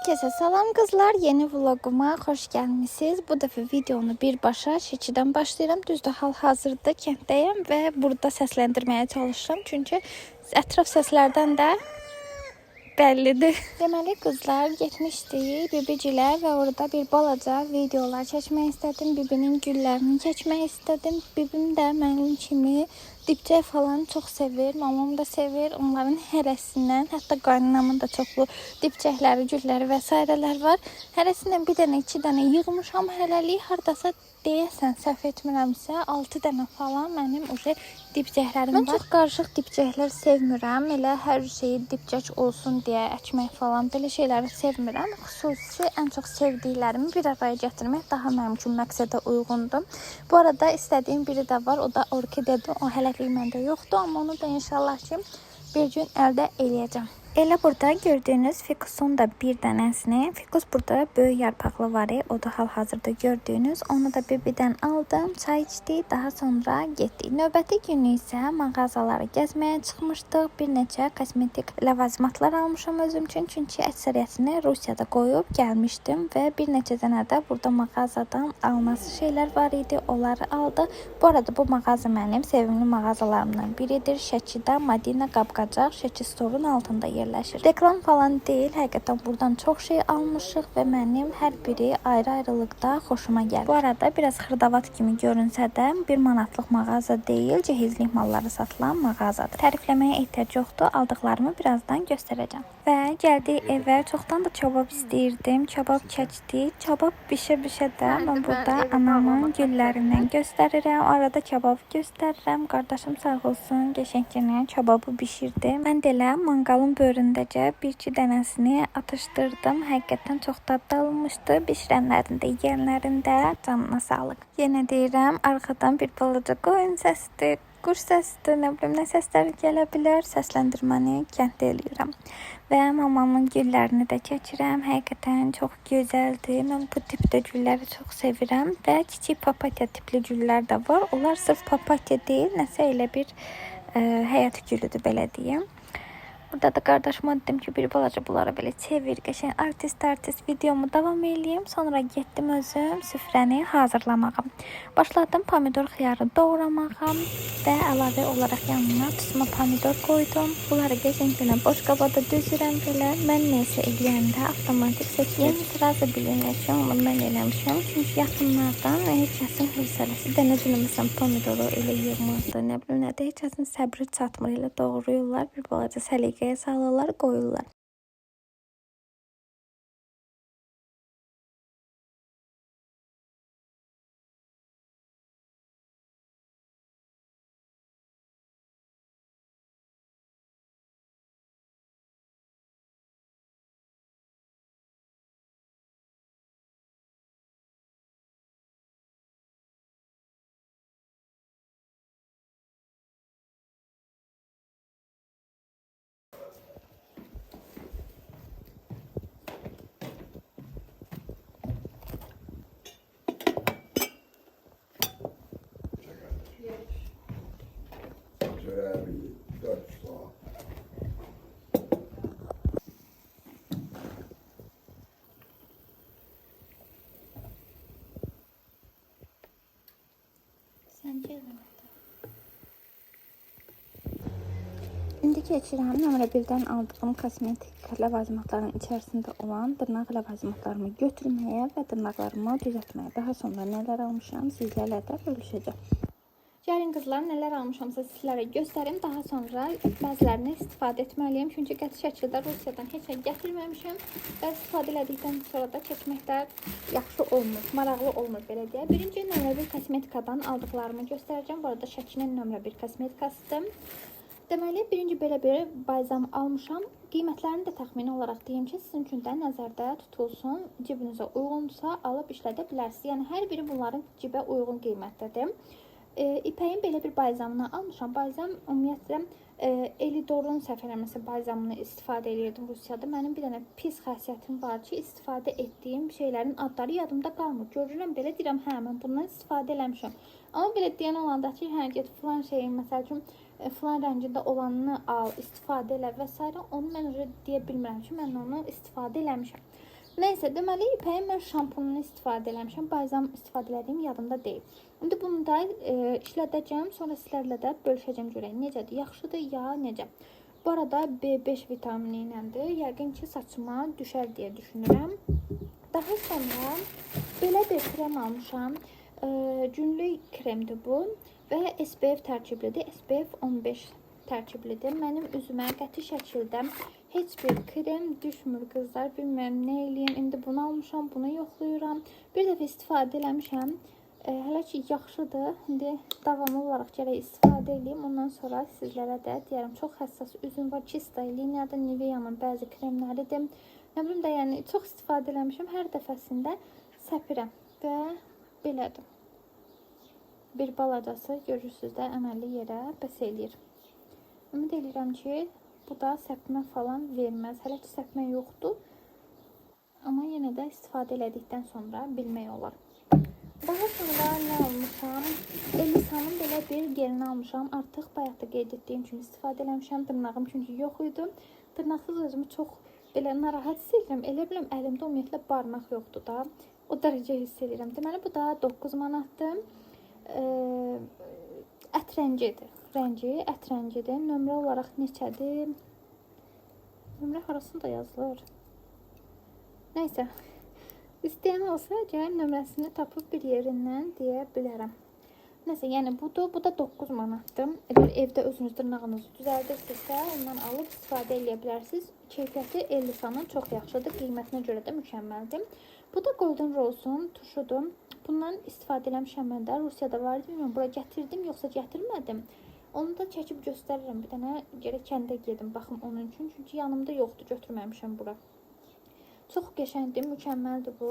Herkese salam kızlar, yeni vloguma xoş gəlmisiniz. Bu dəfə videonu birbaşa Şəkidən başlayıram. Düzdür, hal-hazırda kənddəyəm və burada səsləndirməyə çalışıram. Çünki ətraf səslərdən də bəllidir. Deməli qızlar getmişdik Bibicilə və orada bir balaca videolar çəkmək istədim. Bibinin güllərini çəkmək istədim. Bibim də mənim kimi dibçək falan çox sevir, mamam da sevir. Onların hərəsindən, hətta qaynanamın da çoxlu dibçəkləri, gülləri və s. var. Hərəsindən bir dənə, 2 dənə yığmışam hələlik. Hardasa deyəsən, səhv etmirəmsə 6 dənə falan mənim dibçəklərim var. Mən çox qarışıq dibçəklər sevmirəm. Elə hər şeyi dibçək olsun deyə əkmək falan belə şeyləri sevmirəm. Xüsusi ən çox sevdiklərimi bir araya gətirmək daha mənim üçün məqsədə uyğundur. Bu arada istədiyim biri də var. O da orkidedir. O hələlik məndə yoxdur, amma onu da inşallah ki bir gün əldə eləyəcəm. Elə burada gördüyünüz fikusun da bir dənəsini, fikus burada böyük yarpaqlı var, o da hal-hazırda gördüyünüz. Onu da Bibidən aldım, çay içdik, daha sonra getdik. Növbəti günü isə mağazaları gəzməyə çıxmışdıq. Bir neçə kosmetik ləvazimatlar almışam özüm üçün, çünki əksəriyyətini Rusiyada qoyub gəlmişdim və bir neçə dənə də burada mağazadan alması şeylər var idi, onları aldı. Bu arada bu mağaza mənim sevimli mağazalarımdan biridir. Şəkidə Madina Qapqacaq Şəki Store'un altında yerləşir. Reklam falan deyil, həqiqətən buradan çox şey almışıq və mənim hər biri ayrı-ayrılıqda xoşuma gəlir. Bu arada biraz xırdavat kimi görünsə də 1 manatlıq mağaza deyil, cehizlik malları satılan mağazadır. Tərifləməyə ehtiyac yoxdur, aldıqlarımı birazdan göstərəcəm. Və gəldik evə, çoxdan da kebab istəyirdim, kebab çəkdik, kebab bişə-bişə də mən burada anamın güllərindən göstərirəm, arada kebab göstərirəm, qardaşım sağ olsun, qəşəngcə kebabı bişirdi. Mən də elə manqalın böhründəcə 1-2 dənəsini atışdırdım. Həqiqətən çox dadlı olmuşdu. Bişirənlərində, yeyənlərində canına sağlıq. Yenə deyirəm, arxadan bir balaca qoyun səsidir, quş səsidir, nə bilim nə səslər gələ bilər. Səsləndirməni kənddə eləyirəm. Və mamamın güllərini də çəkirəm. Həqiqətən çox gözəldir. Mən bu tipdə gülləri çox sevirəm və kiçik papatya tipli güllər də var. Onlar sırf papatya deyil, nəsə elə bir həyat gülüdür, belə deyim. Burada da qardaşıma dedim ki, bir balaca bunlara belə çevir, qəşəng artist videomu davam eləyim. Sonra getdim özüm süfrəni hazırlamağa. Başladım pomidor xiyarı doğramağa və əlavə olaraq yanına tüsmə pomidor qoydum. Bunları qəşəngcə boş qabada düzürəm belə. Mən nəsə eləyəndə avtomatik seçim sırası bilinir ki, onu mən eləmişəm. Çünki yaxınlardan heç kəsin hövsələsi dənəcələməsən pomidoru elə yığmırdı. Nə bilim nədə heç kəsin səbri çatmır, elə doğrayırlar, bir balaca səliqə salırlar, qoyurlar. İndi keçirəm nömrə 1-dən aldığım kosmetik ləvazimatların içərisində olan dırnaq ləvazimatlarımı götürməyə və dırnaqlarımı düzəltməyə. Daha sonra nələr almışam sizlərlə də bölüşəcəm. Gəlin qızlar, nələr almışamsa sizlərə göstərim. Daha sonra bəzilərini istifadə etməliyim. Çünki qəti şəkildə Rusiyadan heç nə gətirməmişəm və istifadə elədikdən sonra da çəkməkdə yaxşı olmur, maraqlı olmur belə deyə. Birinci nömrə 1 kosmetikadan aldıqlarımı göstərəcəm. Bu arada Şəkinin nömrə 1 kosmetikasıdır. Deməli, birinci belə bir balzam almışam. Qiymətlərini də təxmini olaraq deyim ki, sizin üçün də nəzərdə tutulsun. Cibinizə uyğunsa alıb işlədə bilərsiniz. Yəni, hər biri bunların cibə uyğun qiymətdədir. İpəyin belə bir balzamını almışam. Balzam ümumiyyətlə Elidor'un səhv eləməsə balzamını istifadə edirdim Rusiyada. Mənim bir dənə pis xasiyyətim var ki, istifadə etdiyim şeylərin adları yadımda qalmır. Görürəm, belə deyirəm, hə, mən bundan istifadə eləmişəm. Amma belə deyən olanda ki, hə, get filan şeyin, məsəl üçün, filan rəngində olanını al, istifadə elə və s. Onu mən deyə bilmirəm ki, mən onu istifadə eləmişəm. Nəysə, deməli ipəyin mən şampununu istifadə eləmişəm. Balzam istifadə elədiyim yadımda deyil. İndi bunu da işlədəcəm, sonra sizlərlə də bölüşəcəm görək necədir, yaxşıdır ya necə. Bu arada B5 vitamini iləndir. Yəqin ki saçıma düşər deyə düşünürəm. Daha sonra belə bir krem almışam. Günlük kremdir bu və SPF tərkiblidir. SPF 15 tərkiblidir. Mənim üzümə qəti şəkildə heç bir krem düşmür qızlar. Bilmirəm nə eləyim. İndi bunu almışam, bunu yoxlayıram. Bir dəfə istifadə eləmişəm. Hələ ki yaxşıdır. İndi davamlı olaraq gərək istifadə edeyim. Ondan sonra sizlərə də deyərəm, çox həssas üzüm var. Kista liniyada Nivea'nın bəzi kremləridir. Nə bilim də, yəni çox istifadə eləmişəm. Hər dəfəsində səpirəm və belədir. Bir balacası görürsünüz də əməlli yerə bəs eləyir. Ümid edirəm ki, bu da səpmə falan verməz. Hələ ki səpmə yoxdur. Amma yenə də istifadə elədikdən sonra bilmək olar. Daha sonra nə almışam? Elisa'nın belə bir gelini almışam. Artıq bayaq da qeyd etdiyim kimi istifadə eləmişəm. Dırnağım çünki yox idi. Dırnaqsız özümü çox belə narahat hiss edirəm. Elə biləm əlimdə ümumiyyətlə barmaq yoxdur da. O dərəcə hiss edirəm. Deməli bu da 9 manatdır. Ət rəngidir. Ət rəngidir. Nömrə olaraq neçədir? Nömrə harasında yazılır? Nəysə. İstəyən olsa gəl nömrəsini tapıb bir yerindən deyə bilərəm. Nəysə, yəni budur. Bu da 9 manatdır. Əgər evdə özünüz dırnağınızı düzəldirsinizsə, ondan alıb istifadə edə bilərsiniz. Keyfiyyəti Elisa'nın çox yaxşıdır. Qiymətinə görə də mükəmməldir. Bu da Golden Rose'un tuşudur. Bundan istifadə eləmişəm mən də. Rusiyada var idi. Bilmirəm, bura gətirdim yoxsa gətirmədim. Onu da çəkib göstərirəm. Bir dənə gərək kəndə gedim, baxım onun üçün. Çünki yanımda yoxdur, götürməmişəm bura. Çox qəşəngdir, mükəmməldir bu.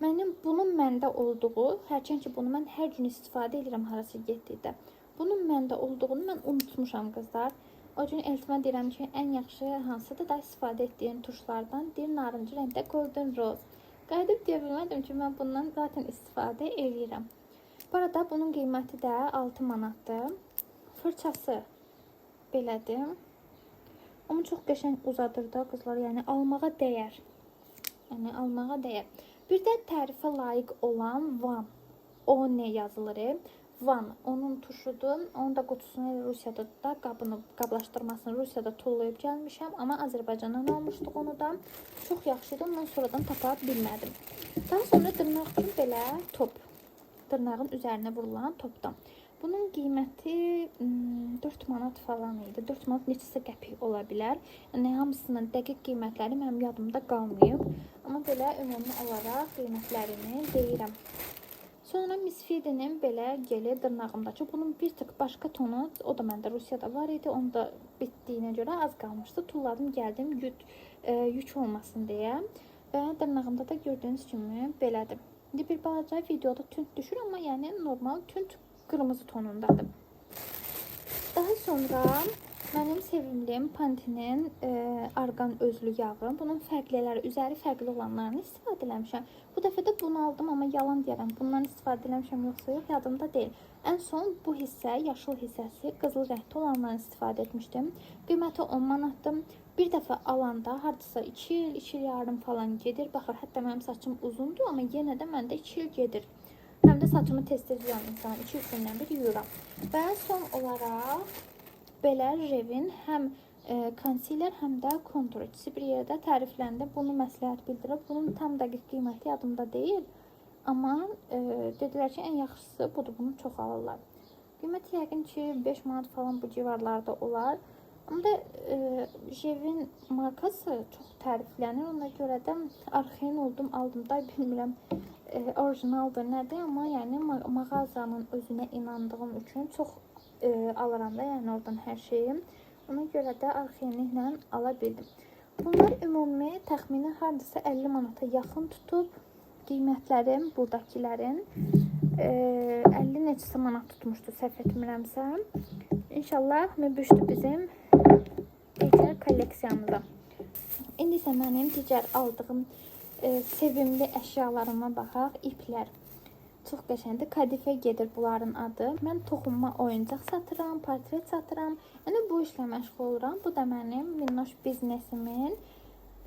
Mənim bunun məndə olduğu, hərçənd ki bunu mən hər gün istifadə edirəm harasa getdikdə. Bunun məndə olduğunu mən unutmuşam qızlar. O gün Eltimə deyirəm ki, ən yaxşı hansıdır da istifadə etdiyim tuşlardan deyir narıncı rəngdə Golden Rose. Qayıdıb deyə bilmədim ki, mən bundan zaten istifadə edirəm. Bu arada bunun qiyməti də 6 manatdır. Fırçası belədir. Amma çox qəşəng uzadır da qızlar, yəni almağa dəyər. Bir də tərifə layiq olan Van. O nə yazılır? Van. Onun tuşudur. Onun da qutusunu Rusiyada da qablaşdırmasını Rusiyada tullayıb gəlmişəm. Amma Azərbaycandan almışdıq onu da. Çox yaxşıdır. Ondan sonradan tapa bilmədim. Daha sonra dırnaq üçün belə top. Dırnağın üzərinə vurulan topdan. Bunun qiyməti 4 manat falan idi. 4 manat neçəsə qəpik ola bilər. Yəni hamısının dəqiq qiymətləri mənim yadımda qalmayıb. Amma belə ümumi olaraq qiymətlərini deyirəm. Sonra Miss Fee'nin belə geli dırnağımdakı. Bunun bir tık başqa tonu, o da məndə Rusiyada var idi. Onu da bitdiyinə görə az qalmışdı. Tulladım, gəldim yük olmasın deyə. Və dırnağımda da gördüyünüz kimi belədir. İndi bir balaca videoda tünd düşür, amma yəni normal tünd qırmızı tonundadır. Daha sonra mənim sevimliyim Pantene'in argan özlü yağı. Bunun fərqliləri, üzəri fərqli olanlarını istifadə eləmişəm. Bu dəfə də bunu aldım, amma yalan deyərəm. Bundan istifadə eləmişəm yoxsa yox, yadımda deyil. Ən son bu hissə, yaşıl hissəsi, qızıl rəngli olanlarını istifadə etmişdim. Qiyməti 10 manatdır. Bir dəfə alanda hardasa 2 il, 2 il yarım falan gedir. Baxır, hətta mənim saçım uzundur, amma yenə də məndə 2 il gedir. Həm də saçımı tez-tez yuyan insan, 2-3 gündən bir yuyuram. Və son olaraq belə Rev'in həm konsiler, həm də kontur ikisi bir yerdə tərifləndi. Bunu məsləhət bildirib. Bunun tam dəqiq qiyməti yadımda deyil. Amma dedilər ki, ən yaxşısı budur, bunu çox alırlar. Qiyməti yəqin ki 5 manat falan bu civarlarda olar. Amma da Rev'in markası çox təriflənir. Ona görə də arxain oldum, aldım da bilmirəm. Orijinaldır nədir, amma yəni mağazanın özünə inandığım üçün çox alıram da, yəni oradan hər şeyi. Ona görə də arxainliklə ala bildim. Bunlar ümumi təxmini hardasa 50 manata yaxın tutub. Qiymətlərim buradakilərin 50 neçəsə manat tutmuşdu, səhv etmirəmsə. İnşallah mübüşdür bizim digər kolleksiyamıza. İndi isə mənim digər aldığım sevimli əşyalarıma baxaq. İplər. Çox qəşəngdir. Kadifə gedir bunların adı. Mən toxunma oyuncaq satıram, portret satıram. Yəni bu işlə məşğul oluram. Bu da mənim minnoş biznesimin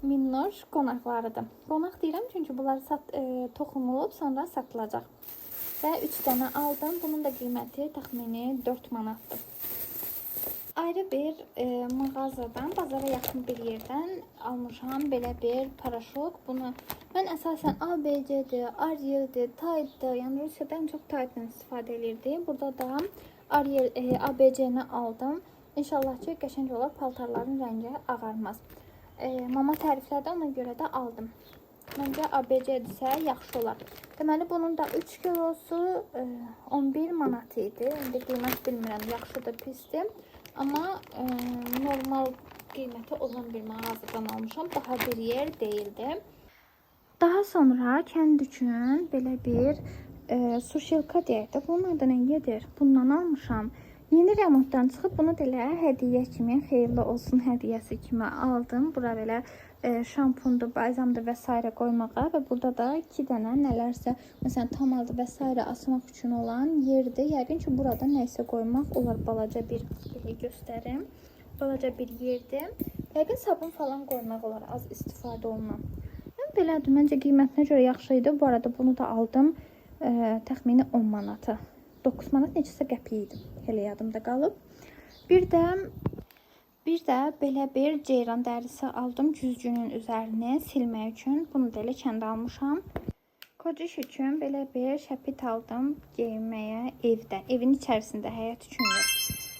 minnoş qonaqlarıdır. Qonaq deyirəm çünki bunlar toxunulub sonra satılacaq. Və 3 dənə aldım. Bunun da qiyməti təxmini 4 manatdır. Ayrı bir mağazadan, bazara yaxın bir yerdən almışam belə bir paraşok. Bunu mən əsasən ABC'dir, Ariel'dir, Tide'dir. Yəni Rusiyadan çox Tide'dən istifadə edirdim. Burada da Ariel ABC'ni aldım. İnşallah ki, qəşəng olar, paltarların rəngi ağarmaz. Mama təriflədi, ona görə də aldım. Məncə ABC-dirsə yaxşı olar. Deməli, bunun da 3 kilosu 11 manat idi. İndi qiymət bilmirəm, yaxşıdır, pisdir. Amma normal qiyməti olan bir mağazadan almışam. Daha bir yer değildi. Daha sonra kənd üçün belə bir suşilka deyək də. Bunun adı nə gedir? Bundan almışam. Yeni remontdan çıxıb bunu da elə hədiyyə kimi, xeyirli olsun hədiyyəsi kimi aldım. Bura belə şampundur, balzamdır və s. qoymağa və burada da 2 dənə nələrsə, məsələn tam aldı və s. asmaq üçün olan yerdir. Yəqin ki, burada nəyisə qoymaq olar, balaca bir belə göstərim. Balaca bir yerdir. Yəqin sabun falan qoymaq olar, az istifadə olunan. Yəni belədir, məncə qiymətinə görə yaxşı idi. Bu arada bunu da aldım təxmini 10 manata. 9 manat neçəsə qəpiyi idi. Elə yadımda qalıb. Bir də belə bir ceyran dərisi aldım güzgünün üzərini silmək üçün. Bunu da elə kəndə almışam. Kociş üçün belə bir şəpit aldım geyinməyə evdə. Evin içərisində, həyat üçün yox.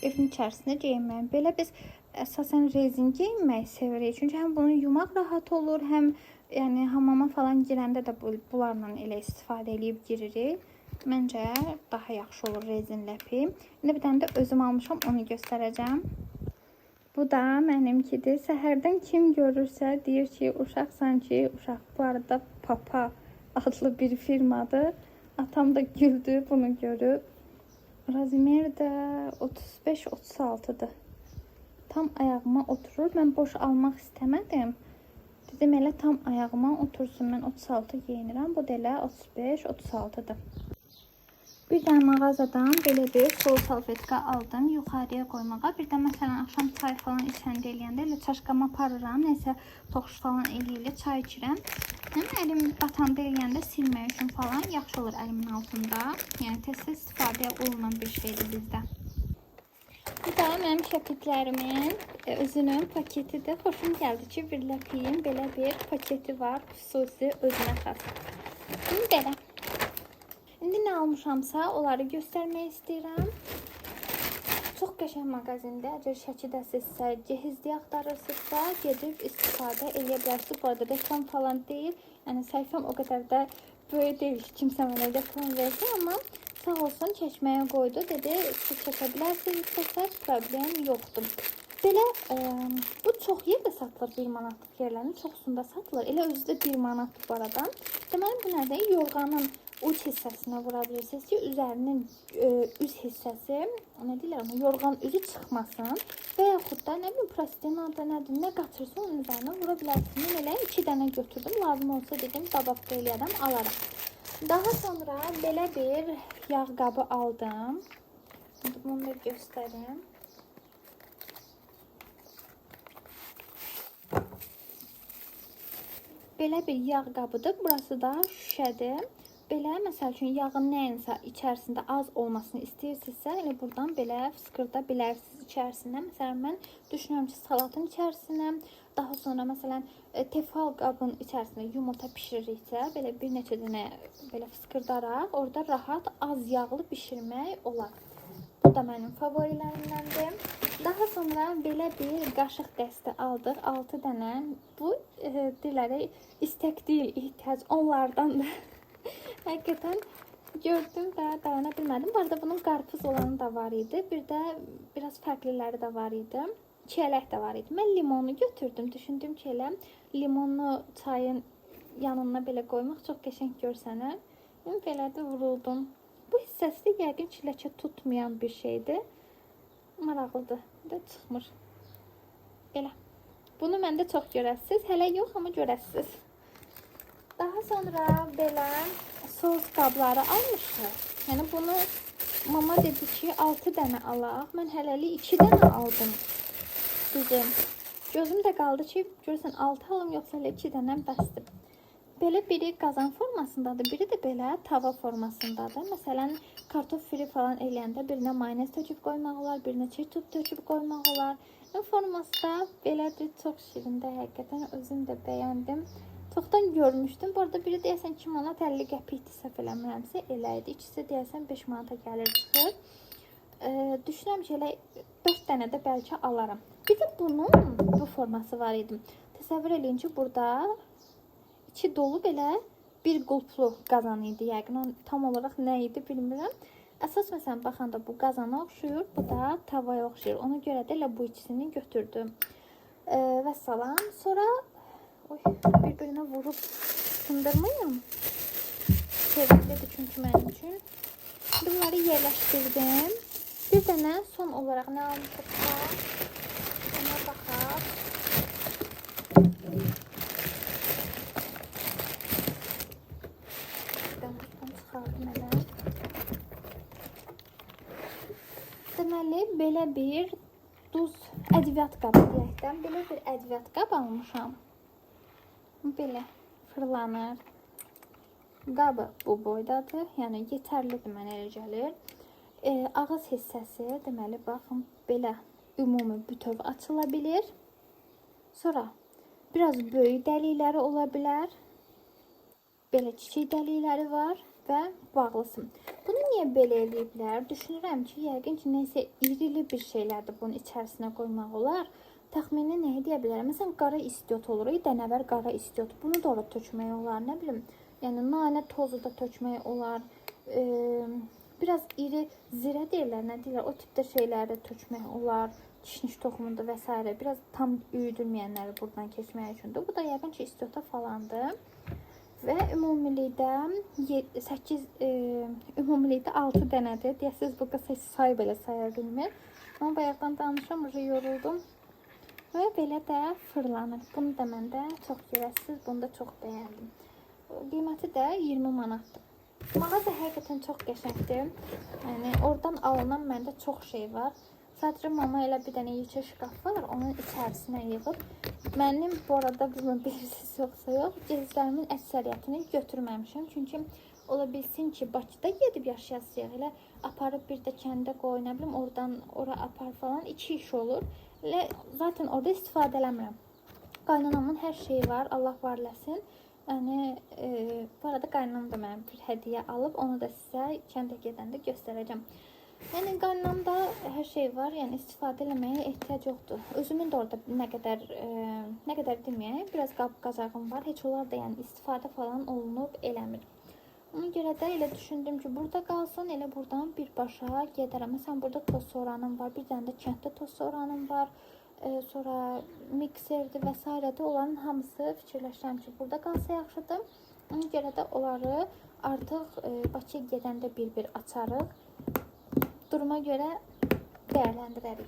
Evin içərisində geyinməyə. Belə biz əsasən rezin geyinməyi sevirik. Çünki həm bunu yumaq rahat olur, həm yəni hamama falan girəndə də bunlarla elə istifadə edib giririk. Məncə daha yaxşı olur rezin ləpi. İndi bir dənə də özüm almışam, onu göstərəcəm. Bu da mənimkidir. Səhərdən kim görürsə deyir ki, uşaqsan ki, uşaq. Bu arada Papa adlı bir firmadır. Atam da güldü bunu görüb. Razmer də 35-36'dır. Tam ayağıma oturur. Mən boş almaq istəmədim. Dedim elə tam ayağıma otursun. Mən 36 giyinirəm. Bu da elə 35-36'dır. Bir də mağazadan belə bir sulu salfetka aldım yuxarıya qoymağa. Bir də məsələn axşam çay falan içəndə eləyəndə elə çaşqama aparıram. Nəsə toxuş falan eləyilə çay içirəm. Həm əlim batanda eləyəndə silmək üçün falan yaxşı olur əlimin altında. Yəni tez-tez istifadəyə olunan bir şeydir bizdə. Bu da mənim şəpitlərimin özünün paketidir. Xoşum gəldi ki, bir ləpiyin belə bir paketi var. Xüsusi özünə xas. Şimdi belə. İndi nə almışamsa onları göstərmək istəyirəm. Çox qəşəng mağazində, əgər Şəkidəsinizsə, cehizliyə axtarırsınızsa, gedib istifadə eləyə bilərsiniz. Bu arada reklam falan deyil. Yəni səhifəm o qədər də böyük deyil ki, kimsə mənə reklam versin, amma sağ olsun çəkməyə qoydu. Dedi, siz çəkə bilərsiniz, istəsəz problem yoxdur. Belə bu çox yerdə satılır, 1 manatlıq yerlərin çoxsunda satılır. Elə özü də 1 manatdır bu aradan. Deməli bu nədir? Yorğanın uç hissəsinə vura bilirsiniz ki, üzərinin üz hissəsi, nə deyirlər ona, yorğan üzü çıxmasın və yaxud da nə bileyim plastinadır, nədir, nə qaçırsa onun üzərinə vura bilərsiniz. Mən elə 2 dənə götürdüm, lazım olsa dedim, dabaqda eləyərəm, alaram. Daha sonra belə bir yağ qabı aldım. Bunu da göstərim. Belə bir yağ qabıdır, burası da şüşədir. Belə, məsəl üçün, yağın nəyinsə içərisində az olmasını istəyirsinizsə, elə buradan belə fıskırda bilərsiniz içərisinə. Məsələn, mən düşünürüm ki, salatın içərisinə, daha sonra, məsələn, tefal qabın içərisində yumurta pişiririksə, belə bir neçə dənə belə fıskırdaraq, orada rahat, az yağlı bişirmək olar. Bu da mənim favorilərimdəndir. Daha sonra belə bir qaşıq dəsti aldıq, 6 dənə. Bu, deyirlər, istək deyil, ehtiyac onlardandır. Həqiqətən gördüm və dayana bilmədim. Bu arada bunun qarpız olanı da var idi. Bir də biraz fərqliləri də var idi. Çiyələk də var idi. Mən limonu götürdüm. Düşündüm ki, elə limonlu çayın yanına belə qoymaq çox qəşəng görsənər. Mən belə də vuruldum. Bu hissəsi də yəqin ki, ləkə tutmayan bir şeydir. Maraqlıdır. Da çıxmır. Belə. Bunu məndə çox görəsiniz. Hələ yox, amma görəsiniz. Daha sonra belə sos qabları almışıq. Yəni bunu mama dedi ki 6 dənə alaq. Mən hələlik 2 dənə aldım. Düzüm. Gözümdə qaldı ki, görürsən 6 alım yoxsa elə 2 dənə bəsdir. Belə biri qazan formasındadır, biri də belə tava formasındadır. Məsələn, kartof fri falan eləyəndə birinə mayonez töküb qoymaq olar, birinə ketçup töküb qoymaq olar. Forması da belədir, çox şirindir həqiqətən, özüm də bəyəndim. Çoxdan görmüşdüm. Bu arada biri deyəsən 2 manat 50 qəpikdir, səhv eləmirəmsə elə idi. İkisi deyəsən 5 manata gəlir çıxır. Düşünürəm ki, elə 4 dənə də bəlkə alaram. Bir də bunun bu forması var idi. Təsəvvür eləyin ki, burada içi dolu belə bir qulplu qazan idi. Yəqin o tam olaraq nə idi bilmirəm. Əsas məsələn baxanda bu qazana oxşuyur, bu da tavaya oxşuyur. Ona görə də elə bu ikisini götürdüm. Və salam. Sonra bir-birinə vurub sındırmayım. Sevimlidir çünki mənim üçün. Bunları yerləşdirdim. Bir dənə son olaraq nə almışıqsa ona baxaq. Dəməkdən çıxardım elə. Deməli, belə bir duz ədviyyat qabı deyəkdən. Belə bir ədviyyat qab almışam. Belə fırlanır. Qabı bu boydadır. Yəni, yetərlidir mənə elə gəlir. Ağız hissəsi, deməli, baxın, belə ümumi bütöv açıla bilir. Sonra, biraz böyük dəlikləri ola bilər. Belə kiçik dəlikləri var və bağlısın. Bunu niyə belə eləyiblər? Düşünürəm ki, yəqin ki, neysə irili bir şeylərdir bunun içərisinə qoymaq olar. Təxmini nəyə deyə bilərəm? Məsələn, qara istiot olur. Dənəvər qara istiot. Bunu da ora tökmək olar, nə bilim. Yəni, nanə tozu da tökmək olar. Biraz iri zirə deyirlər, nə deyirlər? O tipdə şeyləri də tökmək olar. Kişniş toxumunda və s. Biraz tam üyüdülməyənləri buradan keçmək üçündür. Bu da yəqin ki, istiota falandır. Və ümumilikdə 6 dənədir. Deyəsiz, bu qısa say belə saya bilmir. Amma bayaqdan danışam, yoruldum. Və belə də fırlanır. Bunu da mən də çox görəsiz, bunu da çox bəyəndim. Qiyməti də 20 manatdır. Mağaza həqiqətən çox qəşəngdir. Yəni, oradan alınan məndə çox şey var. Sadəcə mama elə bir dənə yekə şkaf var, onun içərisinə yığıb. Mənim bu arada bunu bilirsiniz yoxsa yox, cihazlarımın əksəriyyətini götürməmişəm. Çünki ola bilsin ki, Bakıda gedib yaşayasıyıq. Elə aparıb bir də kəndə qoy, nə bilim, oradan ora apar falan 2 iş olur. Elə zaten orada istifadə eləmirəm. Qaynanamın hər şeyi var, Allah var eləsin. Yəni, bu arada qaynanam da mənim bir hədiyyə alıb, onu da sizə kəndə gedəndə göstərəcəm. Yəni, qaynanamda hər şey var, yəni istifadə eləməyə ehtiyac yoxdur. Özümün də orada nə qədər deməyək, biraz qab-qazağım var. Heç onlar da yəni istifadə falan olunub eləmir. Ona görə də elə düşündüm ki, burada qalsın, elə buradan birbaşa gedərəm. Məsələn, burada toz soranım var, bir dənə də kənddə toz soranım var. Sonra mikserdir və s. Onların hamısı fikirləşirəm ki, burada qalsa yaxşıdır. Ona görə də onları artıq Bakıya gedəndə bir-bir açarıq. Duruma görə dəyərləndirərik.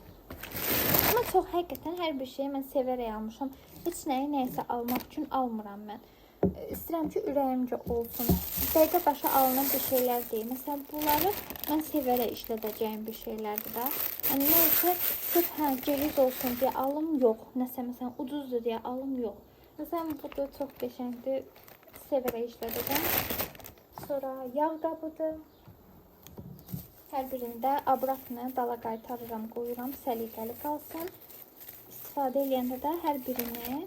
Amma çox həqiqətən hər bir şeyi mən sevərək almışam. Heç nəyi nəyəsə almaq üçün almıram mən. İstəyirəm ki, ürəyimcə olsun. Dəqiqə başa alınan bir şeylər deyil. Məsələn, bunları mən sevərək işlədəcəyim bir şeylərdir də. Yəni, nəysə, sırf ceviz olsun deyə alım yox. Nəsə, məsələn, ucuzdur deyə alım yox. Məsələn, bu da çox qəşəngdir. Sevərək işlədəcəm. Sonra yağ qabıdır. Hər birində abrakını dala qaytarıram, qoyuram, səliqəli qalsın. İstifadə eləyəndə də hər birini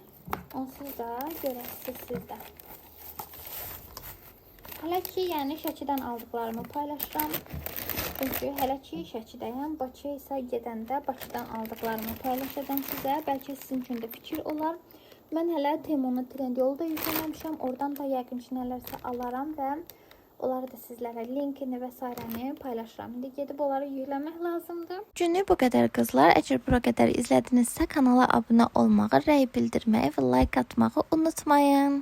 onsuz da görəsiniz sizdə. Hələ ki, yəni Şəkidən aldıqlarımı paylaşıram. Çünki hələ ki, Şəkidəyəm. Bakıya isə gedəndə Bakıdan aldıqlarımı paylaşacağım sizə. Bəlkə sizin üçün də fikir olar. Mən hələ Temunun Trendyolu da yükləməmişəm. Oradan da yəqin ki, nələrsə alaram və onları da sizlərə linkini və s. paylaşıram. İndi gedib onları yükləmək lazımdır. Günü bu qədər qızlar. Əgər bura qədər izlədinizsə kanala abunə olmağı, rəy bildirməyi və like atmağı unutmayın.